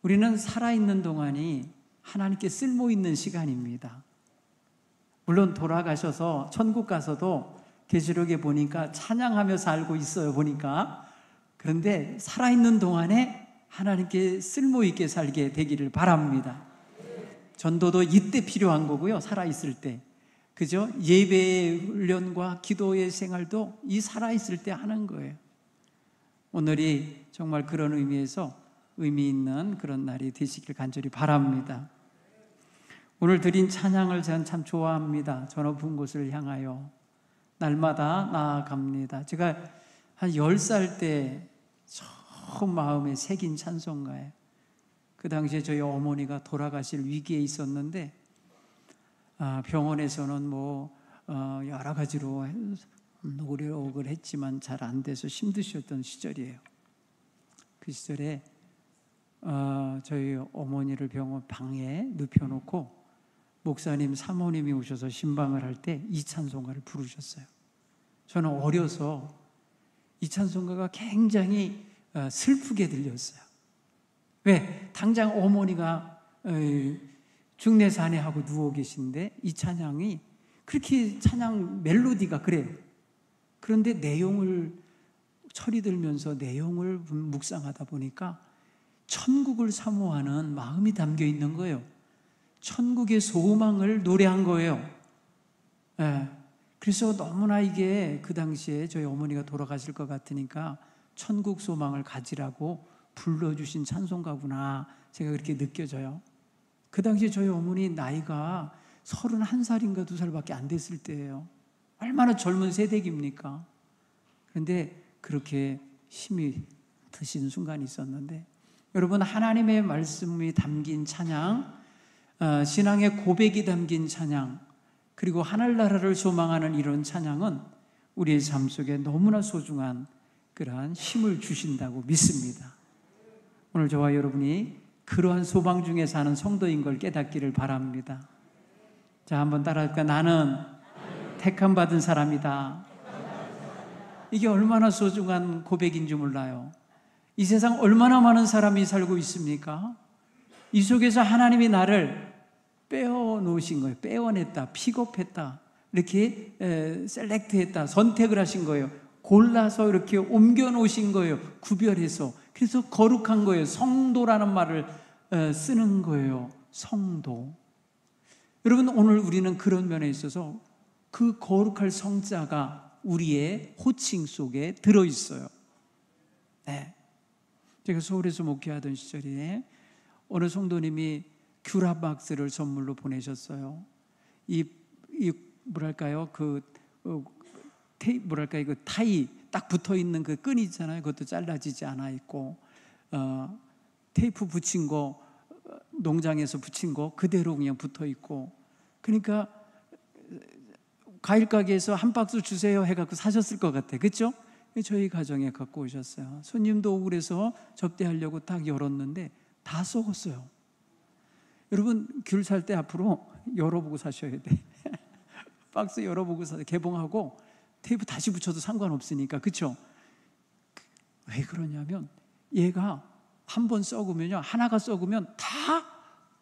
우리는 살아있는 동안이 하나님께 쓸모있는 시간입니다. 물론 돌아가셔서 천국 가서도 계시록에 보니까 찬양하며 살고 있어요, 보니까. 그런데 살아있는 동안에 하나님께 쓸모있게 살게 되기를 바랍니다. 전도도 이때 필요한 거고요, 살아있을 때. 그죠? 예배의 훈련과 기도의 생활도 이 살아있을 때 하는 거예요. 오늘이 정말 그런 의미에서 의미 있는 그런 날이 되시길 간절히 바랍니다. 오늘 드린 찬양을 저는 참 좋아합니다. 저 높은 곳을 향하여 날마다 나아갑니다. 제가 한 10살 때 처음 마음에 새긴 찬송가예요. 그 당시에 저희 어머니가 돌아가실 위기에 있었는데 병원에서는 여러 가지로 노력을 했지만 잘 안 돼서 힘드셨던 시절이에요. 그 시절에 저희 어머니를 병원 방에 눕혀놓고 목사님, 사모님이 오셔서 신방을 할 때 이 찬송가를 부르셨어요. 저는 어려서 이 찬송가가 굉장히 슬프게 들렸어요. 왜? 당장 어머니가 중내산해하고 누워 계신데 이 찬양이 그렇게 찬양 멜로디가 그래요. 그런데 내용을 철이 들면서 내용을 묵상하다 보니까 천국을 사모하는 마음이 담겨 있는 거예요. 천국의 소망을 노래한 거예요. 예. 그래서 너무나 이게 그 당시에 저희 어머니가 돌아가실 것 같으니까 천국 소망을 가지라고 불러주신 찬송가구나, 제가 그렇게 느껴져요. 그 당시에 저희 어머니 나이가 31살인가 2살밖에 안 됐을 때예요. 얼마나 젊은 세대입니까? 그런데 그렇게 힘이 드신 순간이 있었는데, 여러분, 하나님의 말씀이 담긴 찬양, 신앙의 고백이 담긴 찬양, 그리고 하늘나라를 소망하는 이런 찬양은 우리의 삶 속에 너무나 소중한 그러한 힘을 주신다고 믿습니다. 오늘 저와 여러분이 그러한 소망 중에 사는 성도인 걸 깨닫기를 바랍니다. 자, 한번 따라할까요? 나는 택함 받은 사람이다. 이게 얼마나 소중한 고백인지 몰라요. 이 세상 얼마나 많은 사람이 살고 있습니까? 이 속에서 하나님이 나를 빼어놓으신 거예요. 빼어냈다, 픽업했다, 이렇게 셀렉트했다, 선택을 하신 거예요. 골라서 이렇게 옮겨놓으신 거예요. 구별해서. 그래서 거룩한 거예요. 성도라는 말을 쓰는 거예요. 성도. 여러분, 오늘 우리는 그런 면에 있어서 그 거룩할 성자가 우리의 호칭 속에 들어있어요. 네. 제가 서울에서 목회하던 시절에 어느 성도님이 큐라박스를 선물로 보내셨어요. 뭐랄까요? 그 타이 딱 붙어 있는 그 끈이 있잖아요. 그것도 잘라지지 않아 있고, 테이프 붙인 거, 농장에서 붙인 거 그대로 그냥 붙어 있고, 그러니까 과일 가게에서 한 박스 주세요 해갖고 사셨을 것 같아. 그렇죠? 저희 가정에 갖고 오셨어요. 손님도 오고 그래서 접대하려고 딱 열었는데 다 썩었어요. 여러분, 귤 살 때 앞으로 열어보고 사셔야 돼. 박스 열어보고 개봉하고 테이프 다시 붙여도 상관없으니까. 그렇죠? 왜 그러냐면 얘가 한 번 썩으면요, 하나가 썩으면 다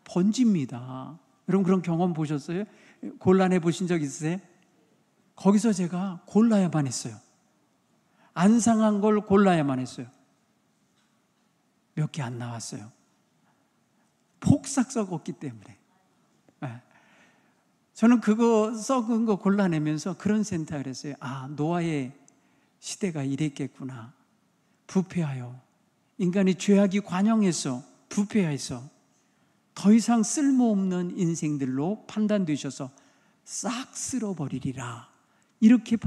번집니다. 여러분, 그런 경험 보셨어요? 곤란해 보신 적 있으세요? 거기서 제가 골라야만 했어요. 안 상한 걸 골라야만 했어요. 몇 개 안 나왔어요. 폭삭 썩었기 때문에. 저는 그거 썩은 거 골라내면서 그런 생각을 했어요. 노아의 시대가 이랬겠구나. 부패하여 인간이 죄악이 관영해서 부패해서 더 이상 쓸모없는 인생들로 판단되셔서 싹 쓸어버리리라, 이렇게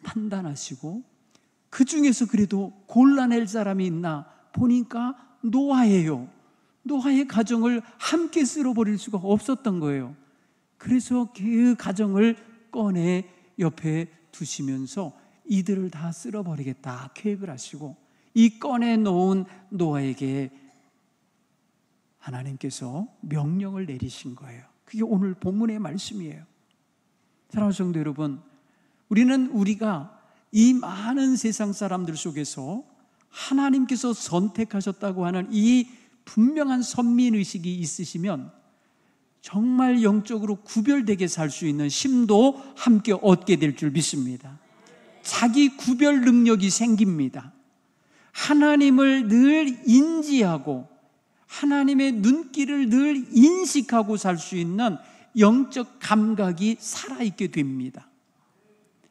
판단하시고, 그 중에서 그래도 골라낼 사람이 있나 보니까 노아예요. 노아의 가정을 함께 쓸어버릴 수가 없었던 거예요. 그래서 그 가정을 꺼내 옆에 두시면서 이들을 다 쓸어버리겠다 계획을 하시고, 이 꺼내놓은 노아에게 하나님께서 명령을 내리신 거예요. 그게 오늘 본문의 말씀이에요. 사랑하는 성도 여러분, 우리가 이 많은 세상 사람들 속에서 하나님께서 선택하셨다고 하는 이 분명한 선민의식이 있으시면 정말 영적으로 구별되게 살 수 있는 힘도 함께 얻게 될 줄 믿습니다. 자기 구별 능력이 생깁니다. 하나님을 늘 인지하고 하나님의 눈길을 늘 인식하고 살 수 있는 영적 감각이 살아있게 됩니다.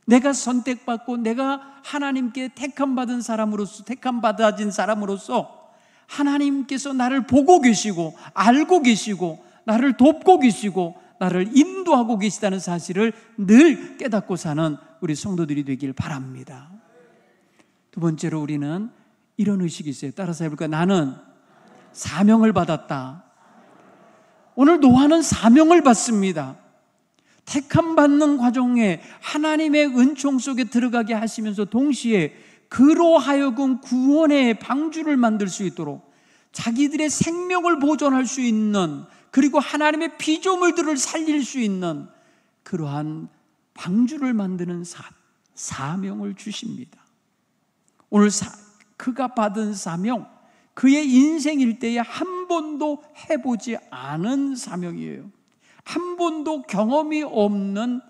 내가 선택받고 내가 하나님께 택함받은 사람으로서, 택함받아진 사람으로서 하나님께서 나를 보고 계시고 알고 계시고 나를 돕고 계시고 나를 인도하고 계시다는 사실을 늘 깨닫고 사는 우리 성도들이 되길 바랍니다. 두 번째로 우리는 이런 의식이 있어요. 따라서 해볼까요? 나는 사명을 받았다. 오늘 노아는 사명을 받습니다. 택함받는 과정에 하나님의 은총 속에 들어가게 하시면서 동시에 그로 하여금 구원의 방주를 만들 수 있도록 자기들의 생명을 보존할 수 있는, 그리고 하나님의 피조물들을 살릴 수 있는 그러한 방주를 만드는 사명을 주십니다. 오늘 그가 받은 사명, 그의 인생 일대에 한 번도 해보지 않은 사명이에요. 한 번도 경험이 없는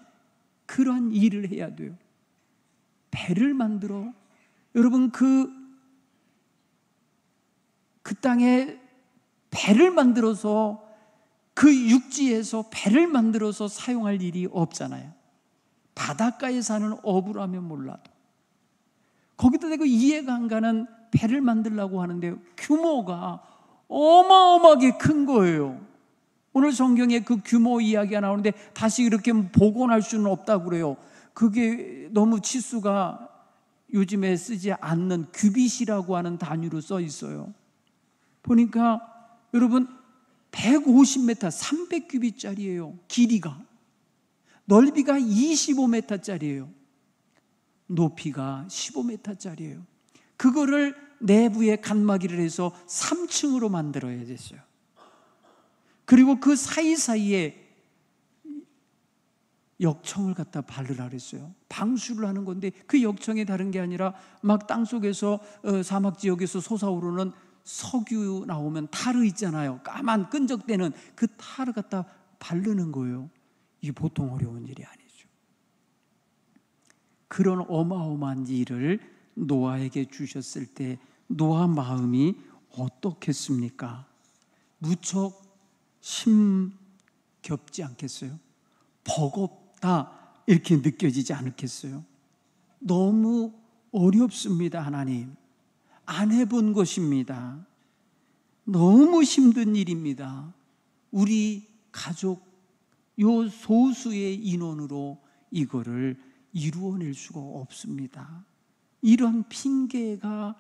그러한 일을 해야 돼요. 배를 만들어, 여러분 그 땅에 배를 만들어서, 그 육지에서 배를 만들어서 사용할 일이 없잖아요. 바닷가에 사는 어부라면 몰라도. 거기다 대고 이해가 안 가는 배를 만들려고 하는데 규모가 어마어마하게 큰 거예요. 오늘 성경에 그 규모 이야기가 나오는데 다시 이렇게 복원할 수는 없다고 그래요. 그게 너무 치수가 요즘에 쓰지 않는 규빗이라고 하는 단위로 써 있어요. 보니까 여러분 150m, 300규빗짜리예요. 길이가. 넓이가 25m짜리예요. 높이가 15m짜리예요. 그거를 내부에 칸막이를 해서 3층으로 만들어야 됐어요. 그리고 그 사이사이에 역청을 갖다 바르라 그랬어요. 방수를 하는 건데 그 역청이 다른 게 아니라 막 땅속에서 사막 지역에서 솟아오르는 석유 나오면 타르 있잖아요. 까만 끈적대는 그 타르 갖다 바르는 거예요. 이게 보통 어려운 일이 아니죠. 그런 어마어마한 일을 노아에게 주셨을 때 노아 마음이 어떻겠습니까? 무척 심겹지 않겠어요? 버겁다 이렇게 느껴지지 않겠어요? 너무 어렵습니다. 하나님, 안 해본 것입니다. 너무 힘든 일입니다. 우리 가족 요 소수의 인원으로 이거를 이루어낼 수가 없습니다. 이런 핑계가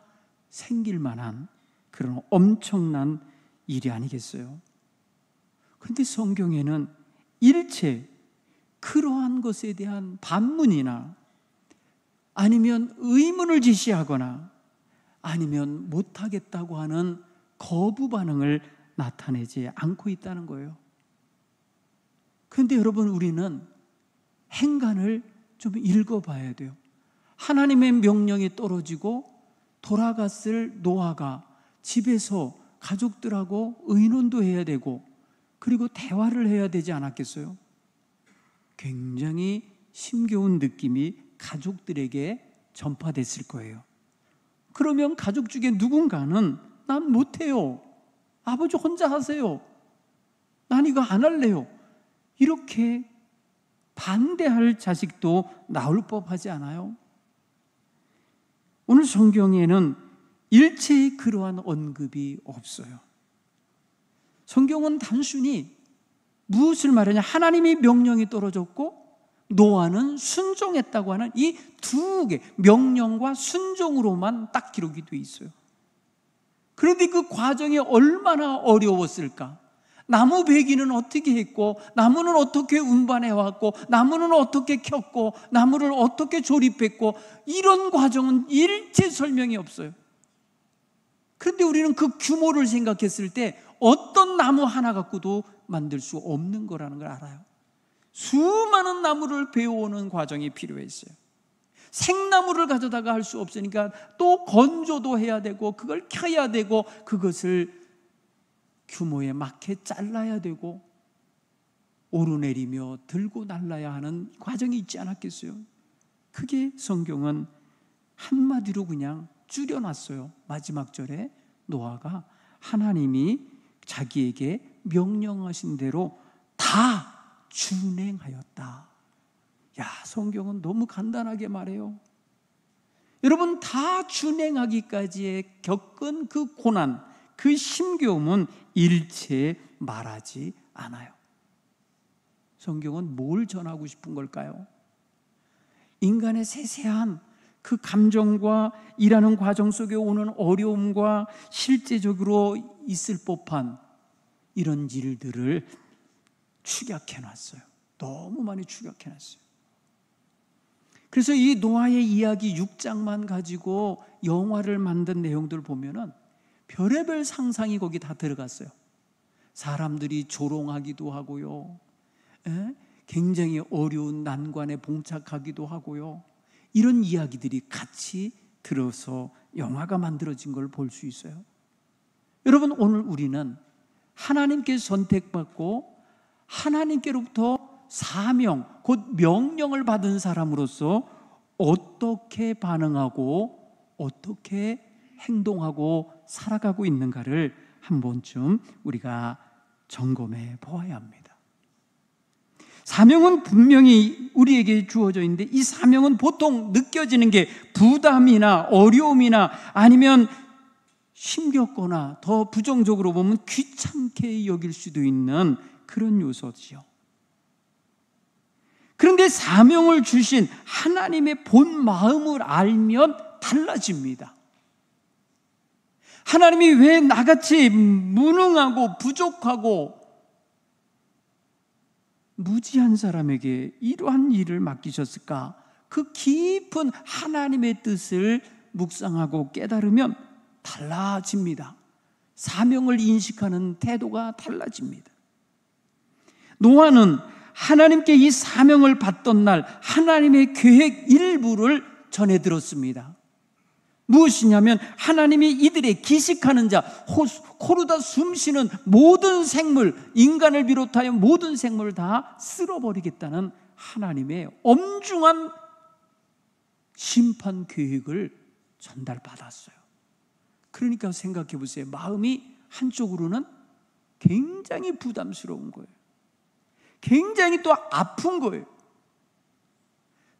생길 만한 그런 엄청난 일이 아니겠어요? 그런데 성경에는 일체 그러한 것에 대한 반문이나 아니면 의문을 제시하거나 아니면 못하겠다고 하는 거부 반응을 나타내지 않고 있다는 거예요. 그런데 여러분, 우리는 행간을 좀 읽어봐야 돼요. 하나님의 명령이 떨어지고 돌아갔을 노아가 집에서 가족들하고 의논도 해야 되고 그리고 대화를 해야 되지 않았겠어요? 굉장히 힘겨운 느낌이 가족들에게 전파됐을 거예요. 그러면 가족 중에 누군가는 난 못해요, 아버지 혼자 하세요, 난 이거 안 할래요, 이렇게 반대할 자식도 나올 법하지 않아요? 오늘 성경에는 일체의 그러한 언급이 없어요. 성경은 단순히 무엇을 말하냐, 하나님의 명령이 떨어졌고 노아는 순종했다고 하는 이 두 개, 명령과 순종으로만 딱 기록이 되어 있어요. 그런데 그 과정이 얼마나 어려웠을까? 나무 베기는 어떻게 했고, 나무는 어떻게 운반해 왔고, 나무는 어떻게 켰고, 나무를 어떻게 조립했고, 이런 과정은 일체 설명이 없어요. 그런데 우리는 그 규모를 생각했을 때 어떤 나무 하나 갖고도 만들 수 없는 거라는 걸 알아요. 수많은 나무를 베어오는 과정이 필요했어요. 생나무를 가져다가 할 수 없으니까 또 건조도 해야 되고 그걸 켜야 되고 그것을 규모에 맞게 잘라야 되고 오르내리며 들고 날라야 하는 과정이 있지 않았겠어요? 그게 성경은 한마디로 그냥 줄여놨어요. 마지막 절에 노아가 하나님이 자기에게 명령하신 대로 다 준행하였다. 야, 성경은 너무 간단하게 말해요. 여러분, 다 준행하기까지의 겪은 그 고난, 그 힘겨움은 일체 말하지 않아요. 성경은 뭘 전하고 싶은 걸까요? 인간의 세세한 그 감정과 일하는 과정 속에 오는 어려움과 실제적으로 있을 법한 이런 일들을 축약해놨어요. 너무 많이 축약해놨어요. 그래서 이 노아의 이야기 6장만 가지고 영화를 만든 내용들 보면은 별의별 상상이 거기 다 들어갔어요. 사람들이 조롱하기도 하고요, 굉장히 어려운 난관에 봉착하기도 하고요, 이런 이야기들이 같이 들어서 영화가 만들어진 걸 볼 수 있어요. 여러분, 오늘 우리는 하나님께 선택받고 하나님께로부터 사명, 곧 명령을 받은 사람으로서 어떻게 반응하고 어떻게 행동하고 살아가고 있는가를 한 번쯤 우리가 점검해 보아야 합니다. 사명은 분명히 우리에게 주어져 있는데 이 사명은 보통 느껴지는 게 부담이나 어려움이나 아니면 힘겹거나 더 부정적으로 보면 귀찮게 여길 수도 있는 그런 요소지요. 그런데 사명을 주신 하나님의 본 마음을 알면 달라집니다. 하나님이 왜 나같이 무능하고 부족하고 무지한 사람에게 이러한 일을 맡기셨을까? 그 깊은 하나님의 뜻을 묵상하고 깨달으면 달라집니다. 사명을 인식하는 태도가 달라집니다. 노아는 하나님께 이 사명을 받던 날 하나님의 계획 일부를 전해 들었습니다. 무엇이냐면 하나님이 이들의 기식하는 자, 코르다 숨쉬는 모든 생물, 인간을 비롯하여 모든 생물을 다 쓸어버리겠다는 하나님의 엄중한 심판 계획을 전달받았어요. 그러니까 생각해 보세요. 마음이 한쪽으로는 굉장히 부담스러운 거예요. 굉장히 또 아픈 거예요.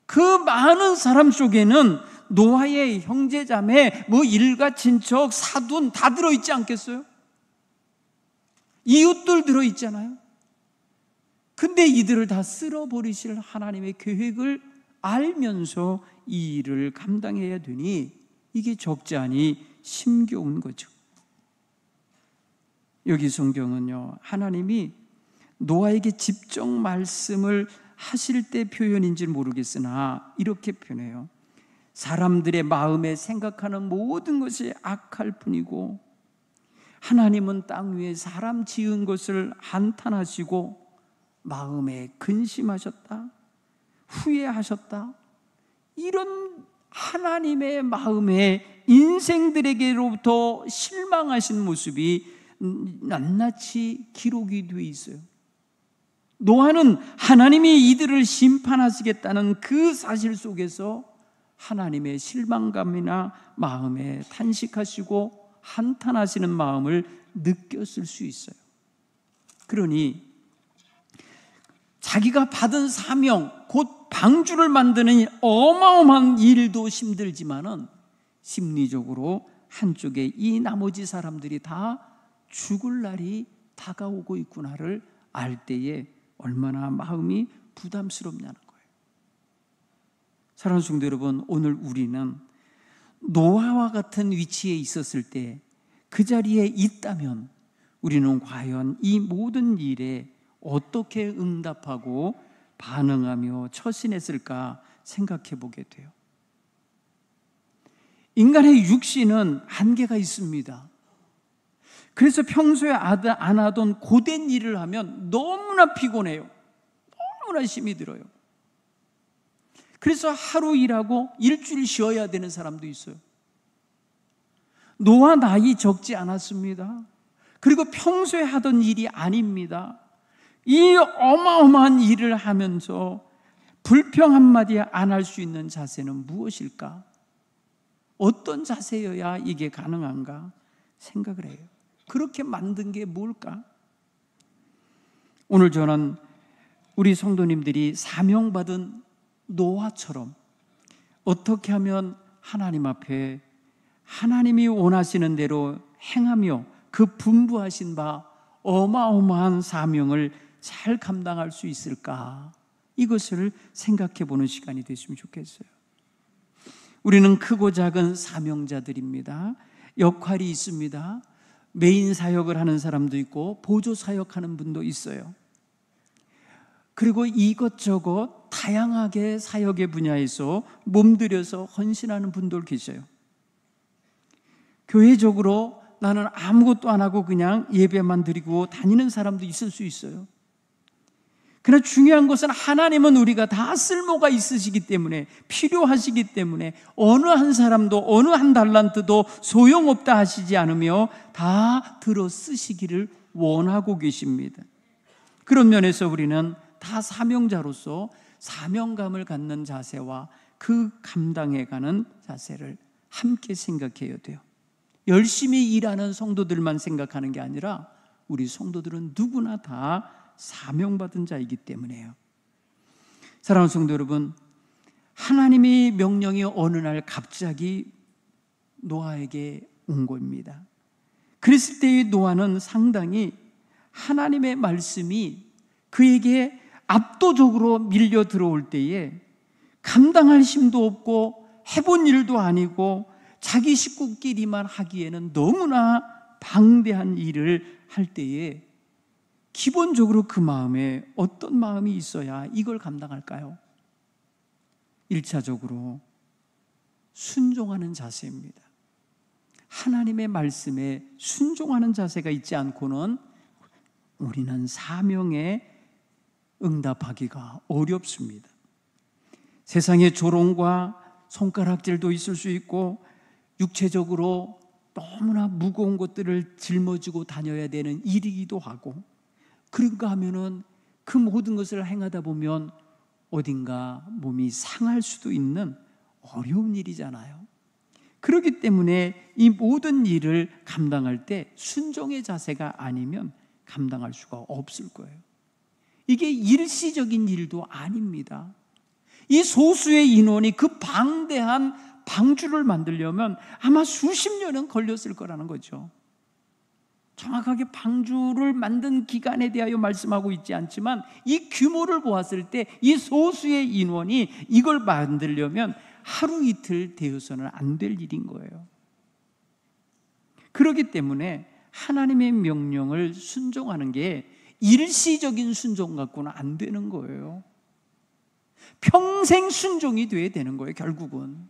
그 많은 사람 속에는 노아의 형제자매, 일가, 친척, 사돈 다 들어있지 않겠어요? 이웃들 들어있잖아요. 근데 이들을 다 쓸어버리실 하나님의 계획을 알면서 이 일을 감당해야 되니 이게 적지 않이 힘겨운 거죠. 여기 성경은요, 하나님이 노아에게 직접 말씀을 하실 때 표현인지 모르겠으나 이렇게 표현해요. 사람들의 마음에 생각하는 모든 것이 악할 뿐이고 하나님은 땅 위에 사람 지은 것을 한탄하시고 마음에 근심하셨다, 후회하셨다. 이런 하나님의 마음에 인생들에게로부터 실망하신 모습이 낱낱이 기록이 되어 있어요. 노아는 하나님이 이들을 심판하시겠다는 그 사실 속에서 하나님의 실망감이나 마음에 탄식하시고 한탄하시는 마음을 느꼈을 수 있어요. 그러니 자기가 받은 사명, 곧 방주를 만드는 어마어마한 일도 힘들지만은 심리적으로 한쪽에 이 나머지 사람들이 다 죽을 날이 다가오고 있구나를 알 때에 얼마나 마음이 부담스럽냐는 거예요. 사랑하는 성도 여러분, 오늘 우리는 노아와 같은 위치에 있었을 때 그 자리에 있다면 우리는 과연 이 모든 일에 어떻게 응답하고 반응하며 처신했을까 생각해 보게 돼요. 인간의 육신은 한계가 있습니다. 그래서 평소에 안 하던 고된 일을 하면 너무나 피곤해요. 너무나 힘이 들어요. 그래서 하루 일하고 일주일 쉬어야 되는 사람도 있어요. 노아 나이 적지 않았습니다. 그리고 평소에 하던 일이 아닙니다. 이 어마어마한 일을 하면서 불평 한마디 안 할 수 있는 자세는 무엇일까? 어떤 자세여야 이게 가능한가 생각을 해요. 그렇게 만든 게 뭘까? 오늘 저는 우리 성도님들이 사명받은 노아처럼 어떻게 하면 하나님 앞에 하나님이 원하시는 대로 행하며 그 분부하신 바 어마어마한 사명을 잘 감당할 수 있을까? 이것을 생각해 보는 시간이 됐으면 좋겠어요. 우리는 크고 작은 사명자들입니다. 역할이 있습니다. 메인 사역을 하는 사람도 있고 보조 사역하는 분도 있어요. 그리고 이것저것 다양하게 사역의 분야에서 몸들여서 헌신하는 분들 계셔요. 교회적으로 나는 아무것도 안 하고 그냥 예배만 드리고 다니는 사람도 있을 수 있어요. 그러나 중요한 것은 하나님은 우리가 다 쓸모가 있으시기 때문에, 필요하시기 때문에 어느 한 사람도 어느 한 달란트도 소용없다 하시지 않으며 다 들어 쓰시기를 원하고 계십니다. 그런 면에서 우리는 다 사명자로서 사명감을 갖는 자세와 그 감당해가는 자세를 함께 생각해야 돼요. 열심히 일하는 성도들만 생각하는 게 아니라 우리 성도들은 누구나 다 사명받은 자이기 때문에요. 사랑하는 성도 여러분, 하나님의 명령이 어느 날 갑자기 노아에게 온 겁니다. 그랬을 때의 노아는 상당히 하나님의 말씀이 그에게 압도적으로 밀려 들어올 때에 감당할 힘도 없고 해본 일도 아니고 자기 식구끼리만 하기에는 너무나 방대한 일을 할 때에 기본적으로 그 마음에 어떤 마음이 있어야 이걸 감당할까요? 1차적으로 순종하는 자세입니다. 하나님의 말씀에 순종하는 자세가 있지 않고는 우리는 사명에 응답하기가 어렵습니다. 세상에 조롱과 손가락질도 있을 수 있고 육체적으로 너무나 무거운 것들을 짊어지고 다녀야 되는 일이기도 하고, 그런가 하면은 그 모든 것을 행하다 보면 어딘가 몸이 상할 수도 있는 어려운 일이잖아요. 그렇기 때문에 이 모든 일을 감당할 때 순종의 자세가 아니면 감당할 수가 없을 거예요. 이게 일시적인 일도 아닙니다. 이 소수의 인원이 그 방대한 방주를 만들려면 아마 수십 년은 걸렸을 거라는 거죠. 정확하게 방주를 만든 기간에 대하여 말씀하고 있지 않지만 이 규모를 보았을 때 이 소수의 인원이 이걸 만들려면 하루 이틀 되어서는 안 될 일인 거예요. 그렇기 때문에 하나님의 명령을 순종하는 게 일시적인 순종 갖고는 안 되는 거예요. 평생 순종이 돼야 되는 거예요. 결국은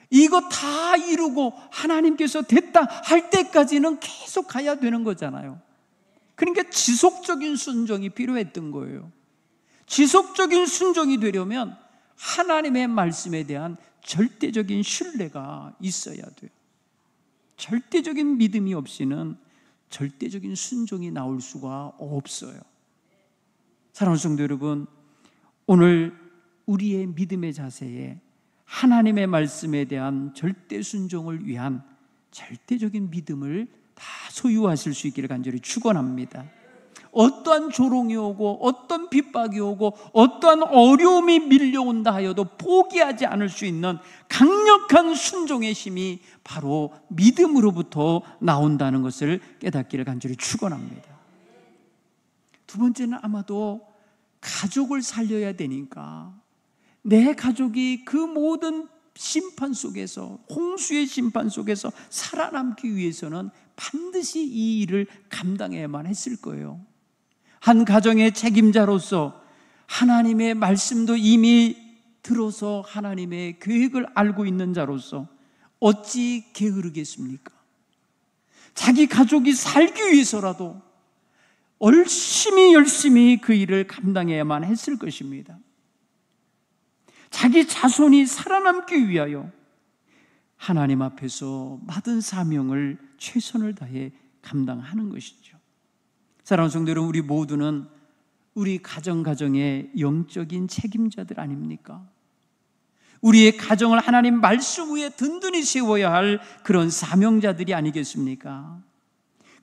이거 다 이루고 하나님께서 됐다 할 때까지는 계속 가야 되는 거잖아요. 그러니까 지속적인 순종이 필요했던 거예요. 지속적인 순종이 되려면 하나님의 말씀에 대한 절대적인 신뢰가 있어야 돼요. 절대적인 믿음이 없이는 절대적인 순종이 나올 수가 없어요. 사랑하는 성도 여러분, 오늘 우리의 믿음의 자세에 하나님의 말씀에 대한 절대 순종을 위한 절대적인 믿음을 다 소유하실 수 있기를 간절히 축원합니다. 어떠한 조롱이 오고 어떤 핍박이 오고 어떠한 어려움이 밀려온다 하여도 포기하지 않을 수 있는 강력한 순종의 힘이 바로 믿음으로부터 나온다는 것을 깨닫기를 간절히 축원합니다. 두 번째는 아마도 가족을 살려야 되니까 내 가족이 그 모든 심판 속에서, 홍수의 심판 속에서 살아남기 위해서는 반드시 이 일을 감당해야만 했을 거예요. 한 가정의 책임자로서 하나님의 말씀도 이미 들어서 하나님의 계획을 알고 있는 자로서 어찌 게으르겠습니까? 자기 가족이 살기 위해서라도 열심히 그 일을 감당해야만 했을 것입니다. 자기 자손이 살아남기 위하여 하나님 앞에서 받은 사명을 최선을 다해 감당하는 것이죠. 사랑하는 성도 여러분, 우리 모두는 우리 가정의 영적인 책임자들 아닙니까? 우리의 가정을 하나님 말씀 위에 든든히 세워야 할 그런 사명자들이 아니겠습니까?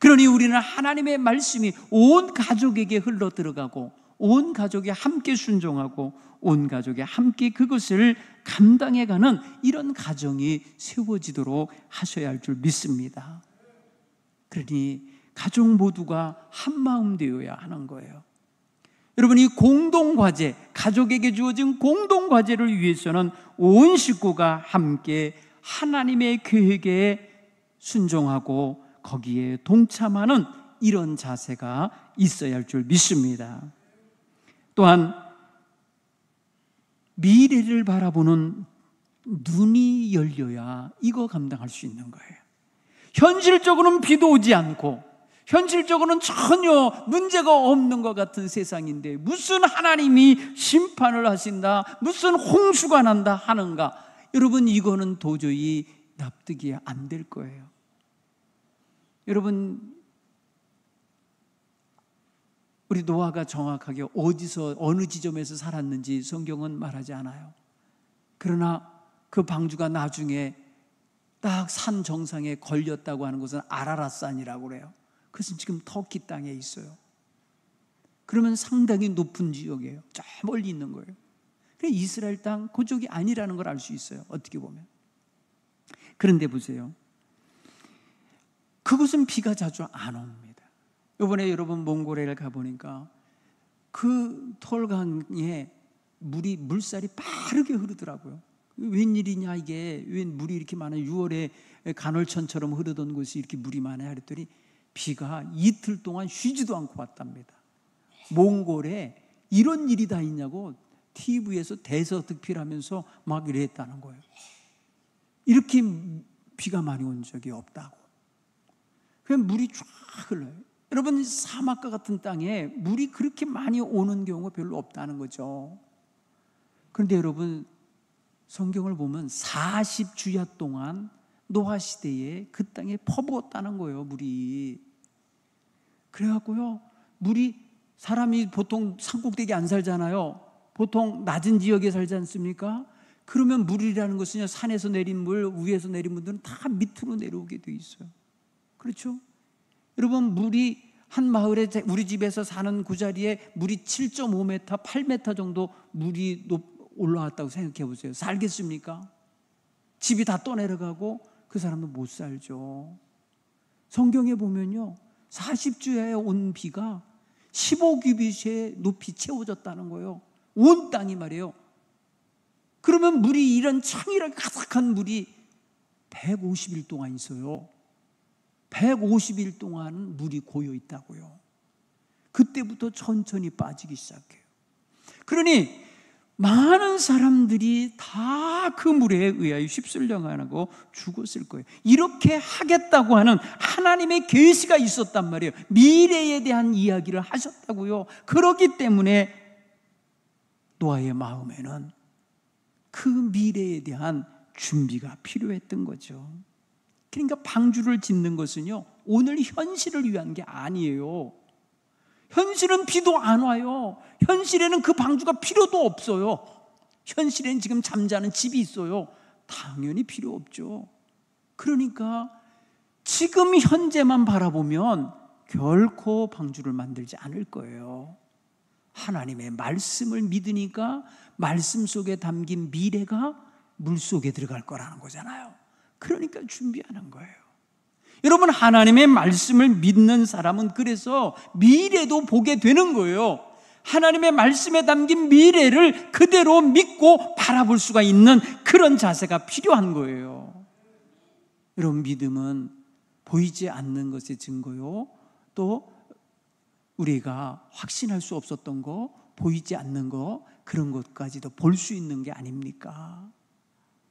그러니 우리는 하나님의 말씀이 온 가족에게 흘러 들어가고 온 가족이 함께 순종하고 온 가족이 함께 그것을 감당해가는 이런 가정이 세워지도록 하셔야 할 줄 믿습니다. 그러니 가족 모두가 한마음 되어야 하는 거예요. 여러분, 이 공동과제, 가족에게 주어진 공동과제를 위해서는 온 식구가 함께 하나님의 계획에 순종하고 거기에 동참하는 이런 자세가 있어야 할 줄 믿습니다. 또한 미래를 바라보는 눈이 열려야 이거 감당할 수 있는 거예요. 현실적으로는 비도 오지 않고 현실적으로는 전혀 문제가 없는 것 같은 세상인데 무슨 하나님이 심판을 하신다, 무슨 홍수가 난다 하는가? 여러분, 이거는 도저히 납득이 안 될 거예요. 여러분, 우리 노아가 정확하게 어디서 어느 지점에서 살았는지 성경은 말하지 않아요. 그러나 그 방주가 나중에 딱 산 정상에 걸렸다고 하는 것은 아라랏산이라고 그래요. 그것은 지금 터키 땅에 있어요. 그러면 상당히 높은 지역이에요. 저 멀리 있는 거예요. 그래서 이스라엘 땅 그쪽이 아니라는 걸 알 수 있어요, 어떻게 보면. 그런데 보세요, 그곳은 비가 자주 안 옵니다. 이번에 여러분 몽골에를 가보니까 그 톨강에 물살이 빠르게 흐르더라고요. 웬일이냐 이게, 웬 물이 이렇게 많아요. 6월에 간헐천처럼 흐르던 곳이 이렇게 물이 많아요 그랬더니 비가 이틀 동안 쉬지도 않고 왔답니다. 몽골에 이런 일이 다 있냐고 TV에서 대서특필하면서 막 이랬다는 거예요. 이렇게 비가 많이 온 적이 없다고. 그냥 물이 쫙 흘러요. 여러분, 사막과 같은 땅에 물이 그렇게 많이 오는 경우가 별로 없다는 거죠. 그런데 여러분, 성경을 보면 40주야 동안 노아 시대에 그 땅에 퍼부었다는 거예요, 물이. 그래갖고요, 물이, 사람이 보통 산꼭대기 안 살잖아요. 보통 낮은 지역에 살지 않습니까? 그러면 물이라는 것은요, 산에서 내린 물, 위에서 내린 물들은 다 밑으로 내려오게 돼 있어요. 그렇죠? 여러분, 물이 한 마을에, 우리 집에서 사는 그 자리에 물이 7.5m, 8m 정도 물이 올라왔다고 생각해 보세요. 살겠습니까? 집이 다 떠내려가고 그 사람은 못 살죠. 성경에 보면요, 40주야에 온 비가 15규빗의 높이 채워졌다는 거예요. 온 땅이 말이에요. 그러면 물이, 이런 창이라게 가득한 물이 150일 동안 있어요. 150일 동안 물이 고여 있다고요. 그때부터 천천히 빠지기 시작해요. 그러니 많은 사람들이 다 그 물에 의하여 휩쓸려가고 죽었을 거예요. 이렇게 하겠다고 하는 하나님의 계시가 있었단 말이에요. 미래에 대한 이야기를 하셨다고요. 그렇기 때문에 노아의 마음에는 그 미래에 대한 준비가 필요했던 거죠. 그러니까 방주를 짓는 것은요, 오늘 현실을 위한 게 아니에요. 현실은 비도 안 와요. 현실에는 그 방주가 필요도 없어요. 현실엔 지금 잠자는 집이 있어요. 당연히 필요 없죠. 그러니까 지금 현재만 바라보면 결코 방주를 만들지 않을 거예요. 하나님의 말씀을 믿으니까 말씀 속에 담긴 미래가 물 속에 들어갈 거라는 거잖아요. 그러니까 준비하는 거예요. 여러분, 하나님의 말씀을 믿는 사람은 그래서 미래도 보게 되는 거예요. 하나님의 말씀에 담긴 미래를 그대로 믿고 바라볼 수가 있는 그런 자세가 필요한 거예요. 여러분, 믿음은 보이지 않는 것의 증거요, 또 우리가 확신할 수 없었던 거, 보이지 않는 거, 그런 것까지도 볼 수 있는 게 아닙니까?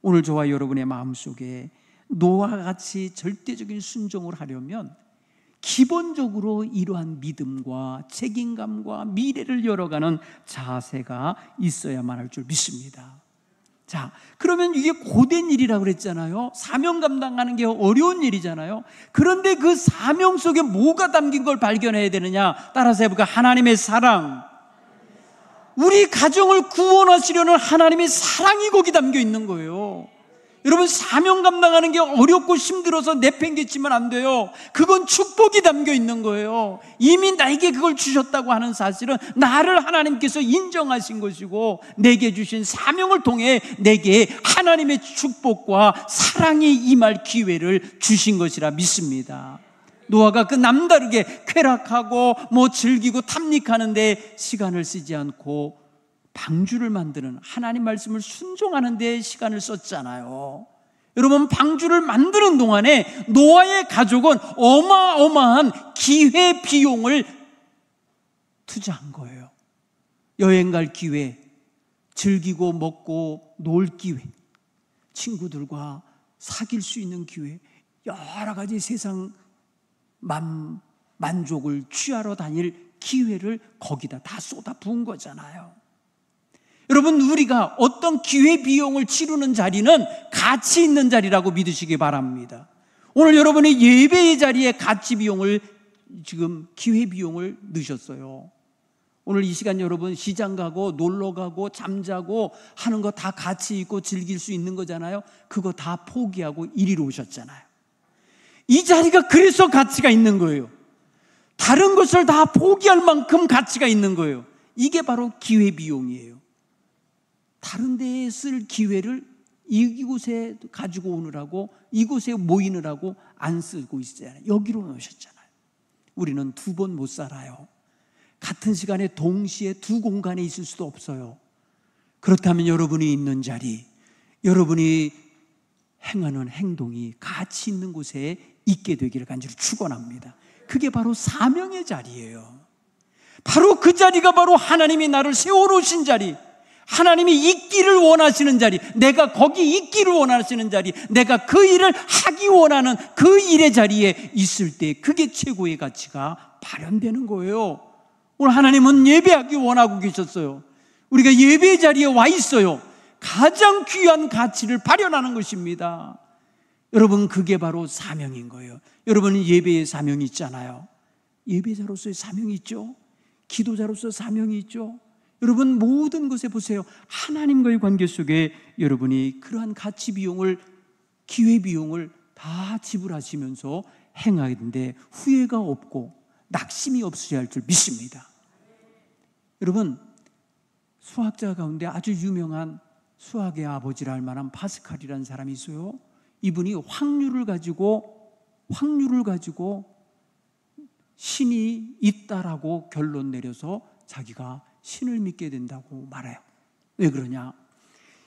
오늘 저와 여러분의 마음속에 노아와 같이 절대적인 순종을 하려면 기본적으로 이러한 믿음과 책임감과 미래를 열어가는 자세가 있어야만 할 줄 믿습니다. 자, 그러면 이게 고된 일이라고 그랬잖아요. 사명 감당하는 게 어려운 일이잖아요. 그런데 그 사명 속에 뭐가 담긴 걸 발견해야 되느냐? 따라서 해볼까? 하나님의 사랑. 우리 가정을 구원하시려는 하나님의 사랑이 거기 담겨 있는 거예요. 여러분, 사명 감당하는 게 어렵고 힘들어서 내팽개치면 안 돼요. 그건 축복이 담겨 있는 거예요. 이미 나에게 그걸 주셨다고 하는 사실은 나를 하나님께서 인정하신 것이고, 내게 주신 사명을 통해 내게 하나님의 축복과 사랑이 임할 기회를 주신 것이라 믿습니다. 노아가 그 남다르게 쾌락하고 즐기고 탐닉하는데 시간을 쓰지 않고 방주를 만드는, 하나님 말씀을 순종하는 데 시간을 썼잖아요. 여러분, 방주를 만드는 동안에 노아의 가족은 어마어마한 기회 비용을 투자한 거예요. 여행 갈 기회, 즐기고 먹고 놀 기회, 친구들과 사귈 수 있는 기회, 여러 가지 세상 만족을 취하러 다닐 기회를 거기다 다 쏟아 부은 거잖아요. 여러분, 우리가 어떤 기회 비용을 치르는 자리는 가치 있는 자리라고 믿으시기 바랍니다. 오늘 여러분이 예배의 자리에 가치 비용을, 지금 기회 비용을 넣으셨어요. 오늘 이 시간 여러분 시장 가고 놀러 가고 잠자고 하는 거 다 가치 있고 즐길 수 있는 거잖아요. 그거 다 포기하고 이리로 오셨잖아요. 이 자리가 그래서 가치가 있는 거예요. 다른 것을 다 포기할 만큼 가치가 있는 거예요. 이게 바로 기회 비용이에요. 다른 데에 쓸 기회를 이곳에 가지고 오느라고, 이곳에 모이느라고 안 쓰고 있잖아요. 여기로 오셨잖아요. 우리는 두 번 못 살아요. 같은 시간에 동시에 두 공간에 있을 수도 없어요. 그렇다면 여러분이 있는 자리, 여러분이 행하는 행동이 가치 있는 곳에 있게 되기를 간절히 축원합니다. 그게 바로 사명의 자리예요. 바로 그 자리가 바로 하나님이 나를 세워놓으신 자리, 하나님이 있기를 원하시는 자리, 내가 거기 있기를 원하시는 자리, 내가 그 일을 하기 원하는 그 일의 자리에 있을 때 그게 최고의 가치가 발현되는 거예요. 오늘 하나님은 예배하기 원하고 계셨어요. 우리가 예배의 자리에 와 있어요. 가장 귀한 가치를 발현하는 것입니다. 여러분, 그게 바로 사명인 거예요. 여러분은 예배의 사명이 있잖아요. 예배자로서의 사명이 있죠. 기도자로서 사명이 있죠. 여러분, 모든 것에 보세요. 하나님과의 관계 속에 여러분이 그러한 가치 비용을, 기회 비용을 다 지불하시면서 행하는데 후회가 없고 낙심이 없으셔야 할 줄 믿습니다. 여러분, 수학자 가운데 아주 유명한 수학의 아버지라 할 만한 파스칼이라는 사람이 있어요. 이분이 확률을 가지고 신이 있다라고 결론 내려서 자기가 신을 믿게 된다고 말해요. 왜 그러냐?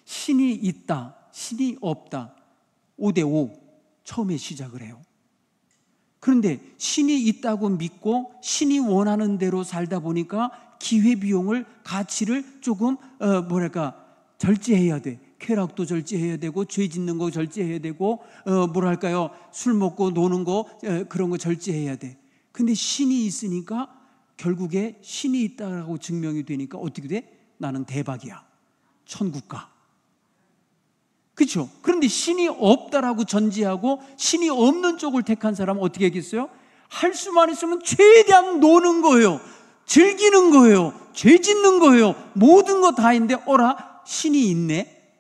신이 있다, 신이 없다, 5대5 처음에 시작을 해요. 그런데 신이 있다고 믿고 신이 원하는 대로 살다 보니까 기회비용을, 가치를 조금 절제해야 돼. 쾌락도 절제해야 되고, 죄 짓는 거 절제해야 되고, 술 먹고 노는 거, 그런 거 절제해야 돼. 근데 신이 있으니까 결국에 신이 있다고 증명이 되니까 어떻게 돼? 나는 대박이야. 천국 가. 그렇죠? 그런데 신이 없다라고 전제하고 신이 없는 쪽을 택한 사람은 어떻게 하겠어요? 할 수만 있으면 최대한 노는 거예요. 즐기는 거예요. 죄 짓는 거예요. 모든 거 다 있는데 어라? 신이 있네?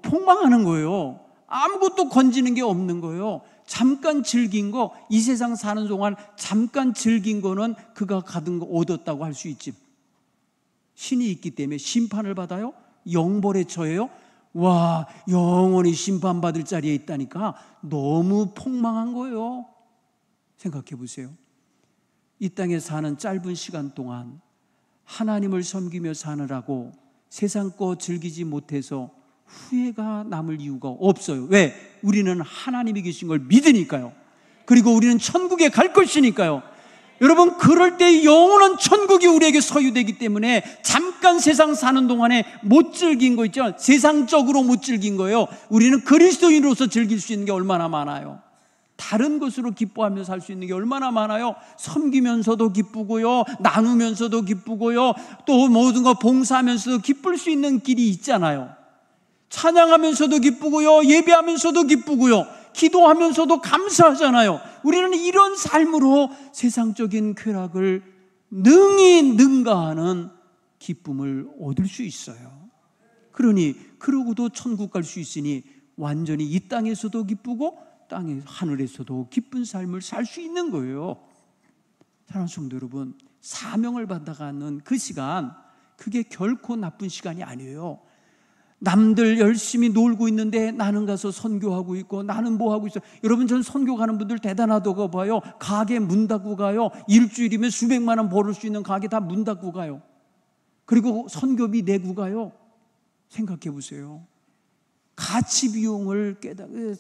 폭망하는 거예요. 아무것도 건지는 게 없는 거예요. 잠깐 즐긴 거, 이 세상 사는 동안 잠깐 즐긴 거는 그가 가진 거 얻었다고 할 수 있지. 신이 있기 때문에 심판을 받아요? 영벌에 처해요? 와, 영원히 심판받을 자리에 있다니까 너무 폭망한 거예요. 생각해 보세요. 이 땅에 사는 짧은 시간 동안 하나님을 섬기며 사느라고 세상 거 즐기지 못해서 후회가 남을 이유가 없어요. 왜? 우리는 하나님이 계신 걸 믿으니까요. 그리고 우리는 천국에 갈 것이니까요. 여러분, 그럴 때 영원한 천국이 우리에게 소유되기 때문에 잠깐 세상 사는 동안에 못 즐긴 거 있죠. 세상적으로 못 즐긴 거예요. 우리는 그리스도인으로서 즐길 수 있는 게 얼마나 많아요. 다른 것으로 기뻐하며 살 수 있는 게 얼마나 많아요. 섬기면서도 기쁘고요, 나누면서도 기쁘고요, 또 모든 거 봉사하면서도 기쁠 수 있는 길이 있잖아요. 찬양하면서도 기쁘고요, 예배하면서도 기쁘고요, 기도하면서도 감사하잖아요. 우리는 이런 삶으로 세상적인 쾌락을 능히 능가하는 기쁨을 얻을 수 있어요. 그러니 그러고도 천국 갈 수 있으니 완전히 이 땅에서도 기쁘고 땅에 하늘에서도 기쁜 삶을 살 수 있는 거예요. 사랑하는 성도 여러분, 사명을 받아가는 그 시간, 그게 결코 나쁜 시간이 아니에요. 남들 열심히 놀고 있는데 나는 가서 선교하고 있고, 나는 뭐 하고 있어요. 여러분, 전 선교 가는 분들 대단하다고 봐요. 가게 문 닫고 가요. 일주일이면 수백만 원 벌을 수 있는 가게 다 문 닫고 가요. 그리고 선교비 내고 가요. 생각해 보세요. 가치 비용을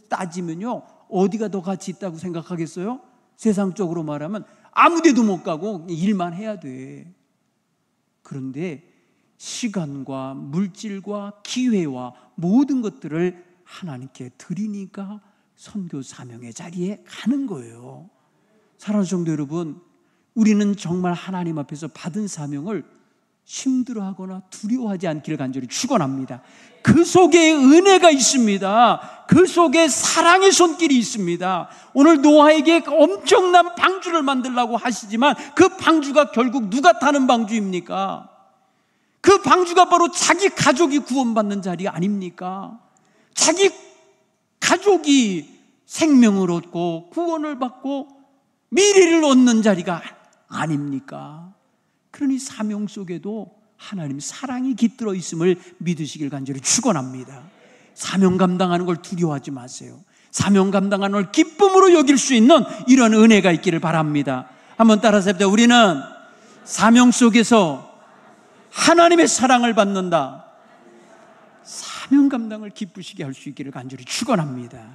따지면요, 어디가 더 가치 있다고 생각하겠어요? 세상적으로 말하면 아무 데도 못 가고 일만 해야 돼. 그런데 시간과 물질과 기회와 모든 것들을 하나님께 드리니까 선교 사명의 자리에 가는 거예요. 사랑하는 성도 여러분, 우리는 정말 하나님 앞에서 받은 사명을 힘들어하거나 두려워하지 않기를 간절히 축원합니다. 그 속에 은혜가 있습니다. 그 속에 사랑의 손길이 있습니다. 오늘 노아에게 엄청난 방주를 만들려고 하시지만 그 방주가 결국 누가 타는 방주입니까? 그 방주가 바로 자기 가족이 구원받는 자리 아닙니까? 자기 가족이 생명을 얻고 구원을 받고 미래를 얻는 자리가 아닙니까? 그러니 사명 속에도 하나님 사랑이 깃들어 있음을 믿으시길 간절히 축원합니다. 사명 감당하는 걸 두려워하지 마세요. 사명 감당하는 걸 기쁨으로 여길 수 있는 이런 은혜가 있기를 바랍니다. 한번 따라서 해보자. 우리는 사명 속에서 하나님의 사랑을 받는다. 사명 감당을 기쁘시게 할 수 있기를 간절히 축원합니다.